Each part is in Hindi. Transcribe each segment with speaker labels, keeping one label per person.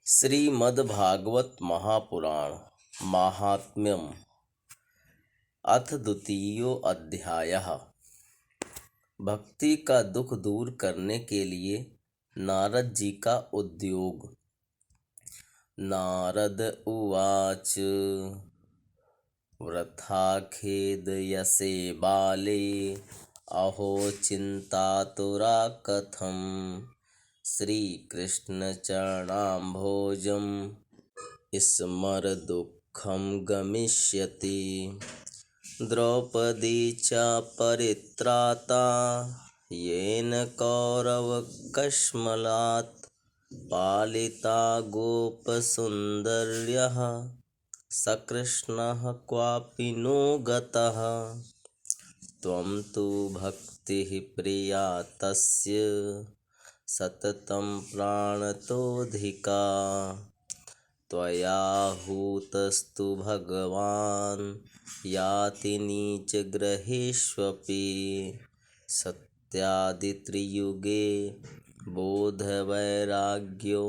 Speaker 1: श्रीमद्भागवत महापुराण माहात्म्यम् अथ द्वितीयो अध्यायः। भक्ति का दुख दूर करने के लिए नारद जी का उद्योग। नारद उवाच वृथा खेदयसे बाले अहो चिन्तातुरा कथम् श्रीकृष्ण चरणाम्भोजं स्मर दुःखं गमिष्यति। द्रौपदी च परित्राता येन कौरवकश्मलात् पालिता गोपसुन्दर्यः सकृष्णः क्वापि नो गतः। त्वं तु भक्तिः प्रिया तस्य सततं प्राणतोऽधिका। त्वयाहूतस्तु भगवान् याति नीचगृहेष्वपि। सत्यादित्रियुगे बोधवैराग्यो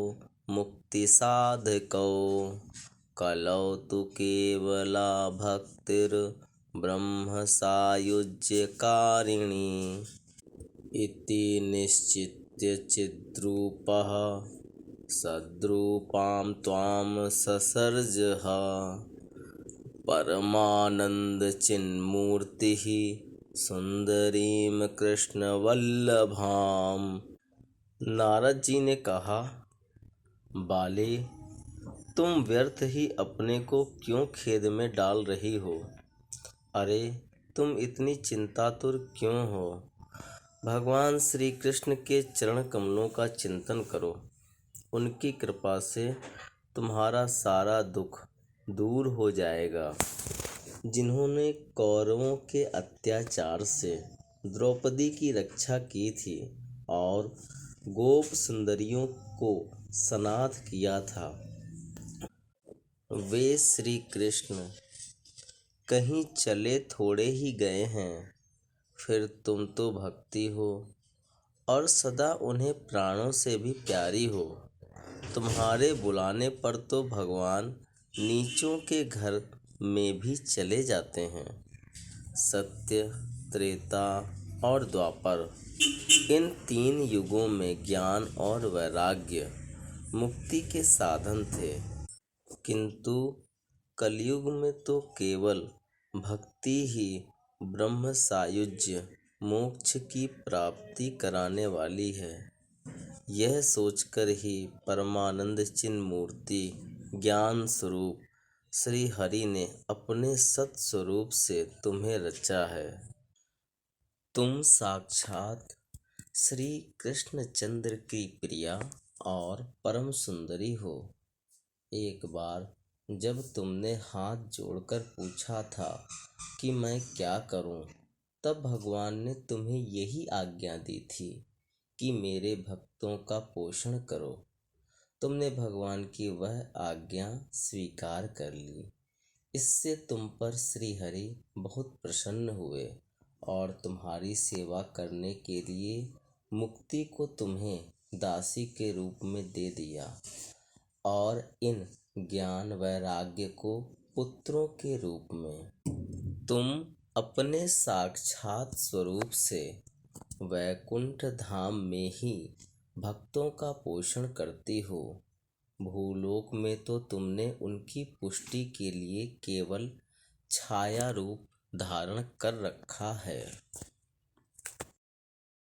Speaker 1: मुक्तिसाधकौ कलौ तु केवला भक्तिर्ब्रह्मसायुज्यकारिणी। इति निश्चित्य चिद्रूपः सद्रूपां त्वां ससर्जः परमानन्दचिन्मूर्तिः सुंदरीं कृष्णवल्लभाम्। नारद जी ने कहा, बाले, तुम व्यर्थ ही अपने को क्यों खेद में डाल रही हो? अरे, तुम इतनी चिंतातुर क्यों हो? भगवान श्री कृष्ण के चरण कमलों का चिंतन करो। उनकी कृपा से तुम्हारा सारा दुख दूर हो जाएगा। जिन्होंने कौरवों के अत्याचार से द्रौपदी की रक्षा की थी और गोप सुंदरियों को सनाथ किया था, वे श्री कृष्ण कहीं चले थोड़े ही गए हैं। फिर तुम तो भक्ति हो और सदा उन्हें प्राणों से भी प्यारी हो। तुम्हारे बुलाने पर तो भगवान नीचों के घर में भी चले जाते हैं। सत्य, त्रेता और द्वापर, इन 3 युगों में ज्ञान और वैराग्य मुक्ति के साधन थे, किंतु कलयुग में तो केवल भक्ति ही ब्रह्म सायुज्य मोक्ष की प्राप्ति कराने वाली है। यह सोचकर ही परमानंद चिन्ह मूर्ति ज्ञान स्वरूप श्री हरि ने अपने सत स्वरूप से तुम्हें रचा है। तुम साक्षात श्री कृष्णचंद्र की प्रिया और परम सुंदरी हो। एक बार जब तुमने हाथ जोड़कर पूछा था कि मैं क्या करूं, तब भगवान ने तुम्हें यही आज्ञा दी थी कि मेरे भक्तों का पोषण करो। तुमने भगवान की वह आज्ञा स्वीकार कर ली। इससे तुम पर श्री हरि बहुत प्रसन्न हुए और तुम्हारी सेवा करने के लिए मुक्ति को तुम्हें दासी के रूप में दे दिया और इन ज्ञान वैराग्य को पुत्रों के रूप में। तुम अपने साक्षात स्वरूप से वैकुंठ धाम में ही भक्तों का पोषण करती हो। भूलोक में तो तुमने उनकी पुष्टि के लिए केवल छाया रूप धारण कर रखा है।